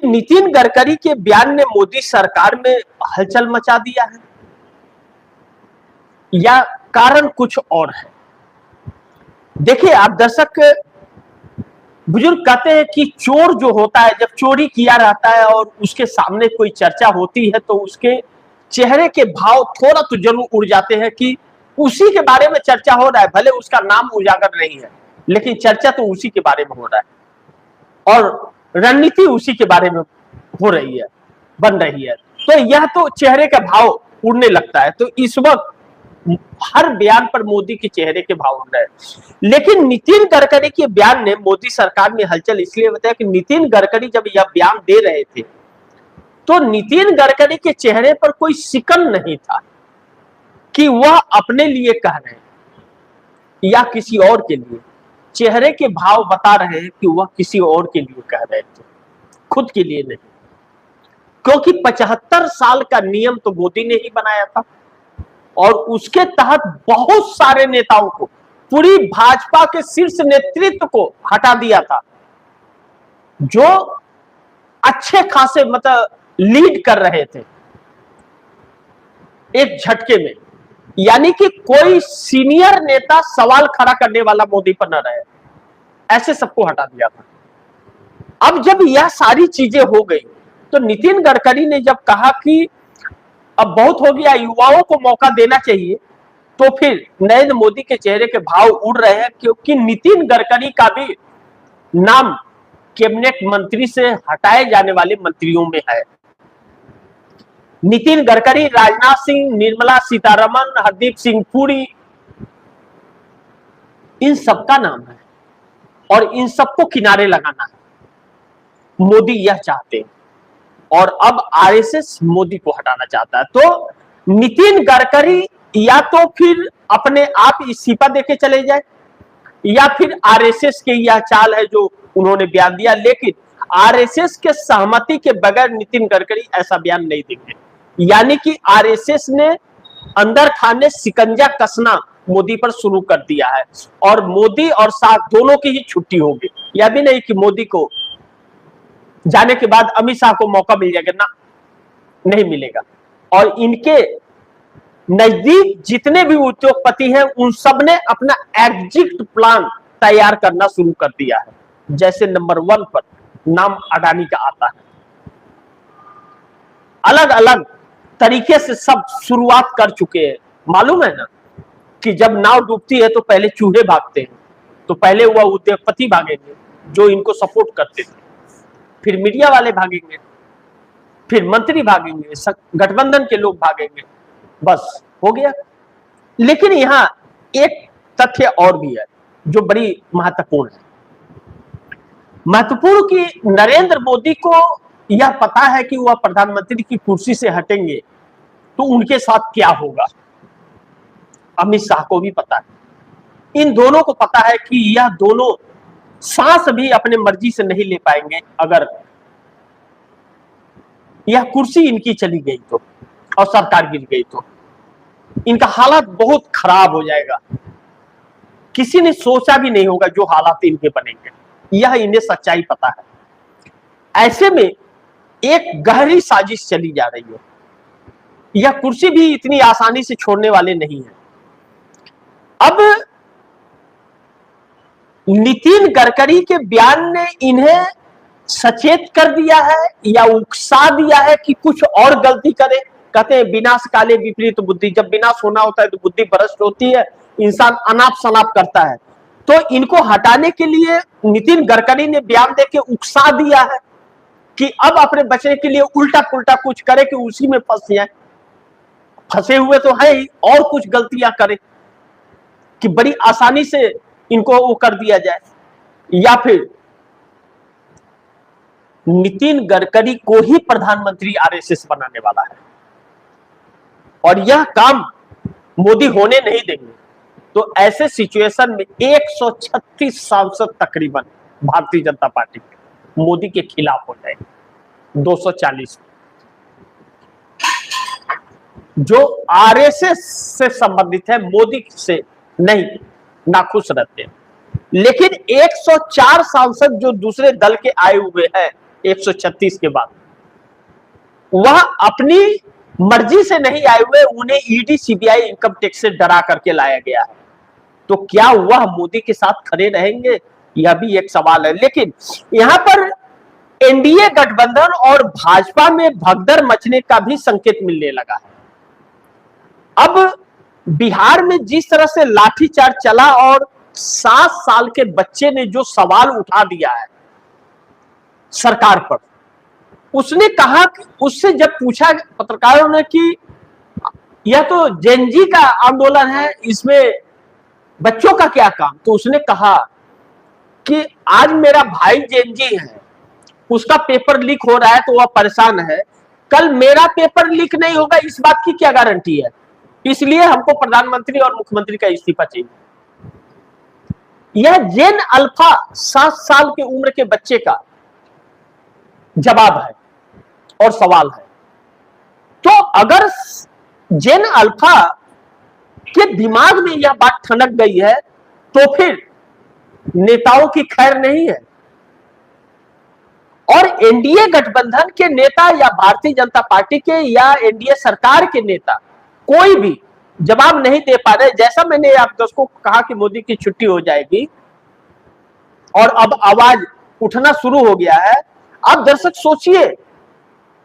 नितिन गडकरी के बयान ने मोदी सरकार में हलचल मचा दिया है या कारण कुछ और है? देखिए आप दर्शक, बुजुर्ग कहते हैं कि चोर जो होता है, जब चोरी किया रहता है और उसके सामने कोई चर्चा होती है तो उसके चेहरे के भाव थोड़ा तो जरूर उड़ जाते हैं कि उसी के बारे में चर्चा हो रहा है, भले उसका नाम उजागर नहीं है लेकिन चर्चा तो उसी के बारे में हो रहा है और रणनीति उसी के बारे में हो रही है, बन रही है। तो यह तो चेहरे का भाव उड़ने लगता है। तो इस वक्त हर बयान पर मोदी के चेहरे के भाव उड़ रहे हैं। लेकिन नितिन गडकरी के बयान ने मोदी सरकार में हलचल इसलिए बताया कि नितिन गडकरी जब यह बयान दे रहे थे तो नितिन गडकरी के चेहरे पर कोई शिकन नहीं था कि वह अपने लिए कह रहे हैं या किसी और के लिए। चेहरे के भाव बता रहे हैं कि वह किसी और के लिए कह रहे थे, खुद के लिए नहीं। क्योंकि 75 साल का नियम तो मोदी ने ही बनाया था और उसके तहत बहुत सारे नेताओं को, पूरी भाजपा के शीर्ष नेतृत्व को हटा दिया था जो अच्छे खासे मतलब लीड कर रहे थे एक झटके में। यानी कि कोई सीनियर नेता सवाल खड़ा करने वाला मोदी पर न रहे, ऐसे सबको हटा दिया था। अब जब यह सारी चीजें हो गई तो नितिन गडकरी ने जब कहा कि अब बहुत हो गया, युवाओं को मौका देना चाहिए, तो फिर नरेंद्र मोदी के चेहरे के भाव उड़ रहे हैं क्योंकि नितिन गडकरी का भी नाम कैबिनेट मंत्री से हटाए जाने वाले मंत्रियों में है। नितिन गडकरी, राजनाथ सिंह, निर्मला सीतारमण, हरदीप सिंह पुरी, इन सबका नाम है और इन सबको किनारे लगाना है। मोदी यह चाहते हैं और अब आरएसएस मोदी को हटाना चाहता है। तो नितिन गडकरी या तो फिर अपने आप इस्तीफा देके चले जाए या फिर आरएसएस के यह चाल है जो उन्होंने बयान दिया, लेकिन आरएसएस के सहमति के बगैर नितिन गडकरी ऐसा बयान नहीं देंगे। यानी कि आरएसएस ने अंदर खाने शिकंजा कसना मोदी पर शुरू कर दिया है और मोदी और शाह दोनों की ही छुट्टी होगी। यह भी नहीं कि मोदी को जाने के बाद अमित शाह को मौका मिल जाएगा, ना, नहीं मिलेगा। और इनके नजदीक जितने भी उद्योगपति हैं उन सब ने अपना एग्जिट प्लान तैयार करना शुरू कर दिया है। जैसे नंबर 1 पर नाम अडानी का आता है, अलग अलग तरीके से सब शुरुआत कर चुके हैं। मालूम है ना कि जब नाव डूबती है तो पहले चूहे भागते हैं, तो पहले वह उद्योगपति भागेंगे जो इनको सपोर्ट करते थे, फिर मीडिया वाले भागेंगे, फिर मंत्री भागेंगे, गठबंधन के लोग भागेंगे, बस हो गया। लेकिन यहां एक तथ्य और भी है जो बड़ी महत्वपूर्ण है। महत्वपूर्ण कि नरेंद्र मोदी को यह पता है कि वह प्रधानमंत्री की कुर्सी से हटेंगे तो उनके साथ क्या होगा। अमित शाह को भी पता है, इन दोनों को पता है कि यह दोनों सांस भी अपने मर्जी से नहीं ले पाएंगे अगर यह कुर्सी इनकी चली गई तो और सरकार गिर गई तो इनका हालात बहुत खराब हो जाएगा। किसी ने सोचा भी नहीं होगा जो हालात इनके बनेंगे, यह इन्हें सच्चाई पता है। ऐसे में एक गहरी साजिश चली जा रही है। यह कुर्सी भी इतनी आसानी से छोड़ने वाले नहीं है। अब नितिन गडकरी के बयान ने इन्हें सचेत कर दिया है या उकसा दिया है कि कुछ और गलती करे। कहते हैं विनाश काले विपरीत बुद्धि, जब विनाश होना होता है तो बुद्धि भ्रष्ट होती है, इंसान अनाप शनाप करता है। तो इनको हटाने के लिए नितिन गडकरी ने बयान देके उकसा दिया है कि अब अपने बचने के लिए उल्टा पुल्टा कुछ करे कि उसी में फंस जाए। फंसे हुए तो है ही, और कुछ गलतियां करे कि बड़ी आसानी से इनको वो कर दिया जाए, या फिर नितिन गडकरी को ही प्रधानमंत्री आरएसएस बनाने वाला है और यह काम मोदी होने नहीं देंगे। तो ऐसे सिचुएशन में 136 सांसद तकरीबन भारतीय जनता पार्टी के मोदी के खिलाफ हो जाएंगे। 240 जो आरएसएस से संबंधित है, मोदी से नहीं नाखुश रहते हैं। लेकिन 104 सांसद जो दूसरे दल के आए हुए हैं 136 के बाद। वह अपनी मर्जी से नहीं आए हुए, उन्हें ईडी सीबीआई इनकम टैक्स से डरा करके लाया गया है। तो क्या वह मोदी के साथ खड़े रहेंगे, यह भी एक सवाल है। लेकिन यहां पर एनडीए गठबंधन और भाजपा में भगदड़ मचने का भी संकेत मिलने लगा है। अब बिहार में जिस तरह से लाठीचार्ज चला और 7 साल के बच्चे ने जो सवाल उठा दिया है सरकार पर, उसने कहा कि उससे जब पूछा पत्रकारों ने कि यह तो जेनजी का आंदोलन है, इसमें बच्चों का क्या काम, तो उसने कहा कि आज मेरा भाई जेनजी है, उसका पेपर लीक हो रहा है तो वह परेशान है, कल मेरा पेपर लीक नहीं होगा इस बात की क्या गारंटी है, इसलिए हमको प्रधानमंत्री और मुख्यमंत्री का इस्तीफा चाहिए। यह जेन अल्फा 7 साल की उम्र के बच्चे का जवाब है और सवाल है। तो अगर जेन अल्फा के दिमाग में यह बात ठनक गई है तो फिर नेताओं की खैर नहीं है। और एनडीए गठबंधन के नेता या भारतीय जनता पार्टी के या एनडीए सरकार के नेता कोई भी जवाब नहीं दे पा रहे। जैसा मैंने आप दर्शकों को कहा कि मोदी की छुट्टी हो जाएगी और अब आवाज उठना शुरू हो गया है। अब दर्शक सोचिए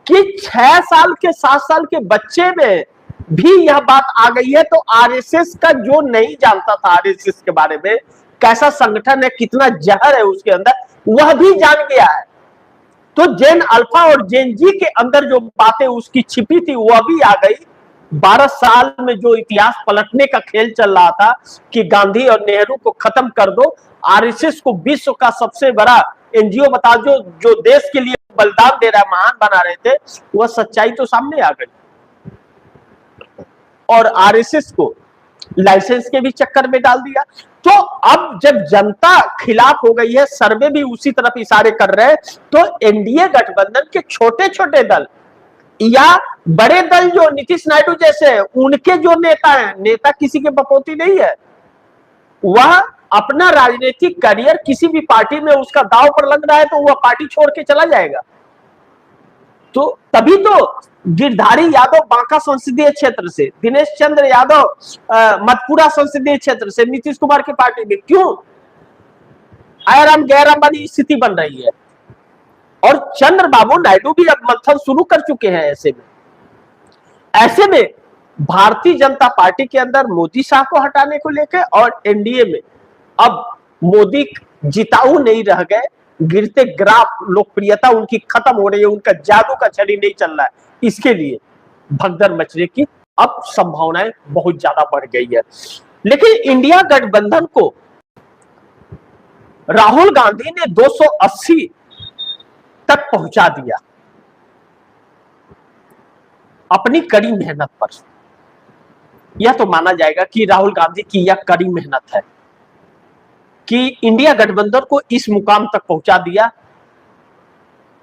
कि 6 साल के 7 साल के बच्चे में भी यह बात आ गई है, तो आरएसएस का जो नहीं जानता था आरएसएस के बारे में, कैसा संगठन है, कितना जहर है उसके अंदर, वह भी जान गया है। तो जेन अल्फा और जेन जी के अंदर जो बातें उसकी छिपी थी वह भी आ गई। 12 साल में जो इतिहास पलटने का खेल चल रहा था कि गांधी और नेहरू को खत्म कर दो, आरएसएस को विश्व का सबसे बड़ा एनजीओ बता दो जो देश के लिए बलिदान दे रहा है, महान बना रहे थे, वह सच्चाई तो सामने आ गई। और आरएसएस को लाइसेंस के भी चक्कर में डाल दिया। तो अब जब जनता खिलाफ हो गई है, सर्वे भी उसी तरफ इशारे कर रहे हैं, तो एनडीए गठबंधन के छोटे छोटे दल या बड़े दल जो नीतीश नायडू जैसे हैं, उनके जो नेता हैं, नेता किसी के बपोती नहीं है, वह अपना राजनीतिक करियर किसी भी पार्टी में उसका दांव पर लग रहा है तो वह पार्टी छोड़ के चला जाएगा। तो तभी तो गिरधारी यादव बांका संसदीय क्षेत्र से, दिनेश चंद्र यादव मधुपुरा संसदीय क्षेत्र से नीतीश कुमार की पार्टी में, क्यों आयाराम गैराम वाली स्थिति बन रही है। और चंद्रबाबू नायडू भी अब मंथन शुरू कर चुके हैं। ऐसे में भारतीय जनता पार्टी के अंदर मोदी शाह को हटाने को लेकर और एनडीए में अब मोदी जिताऊ नहीं रह गए, गिरते ग्राफ, लोकप्रियता उनकी खत्म हो रही है, उनका जादू का छड़ी नहीं चल रहा है, इसके लिए भगदड़ मचने की अब संभावनाएं बहुत ज्यादा बढ़ गई है। लेकिन इंडिया गठबंधन को राहुल गांधी ने 280 तक पहुंचा दिया अपनी कड़ी मेहनत पर। यह तो माना जाएगा कि राहुल गांधी की यह कड़ी मेहनत है कि इंडिया गठबंधन को इस मुकाम तक पहुंचा दिया,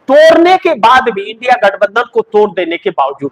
तोड़ने के बाद भी, इंडिया गठबंधन को तोड़ देने के बावजूद।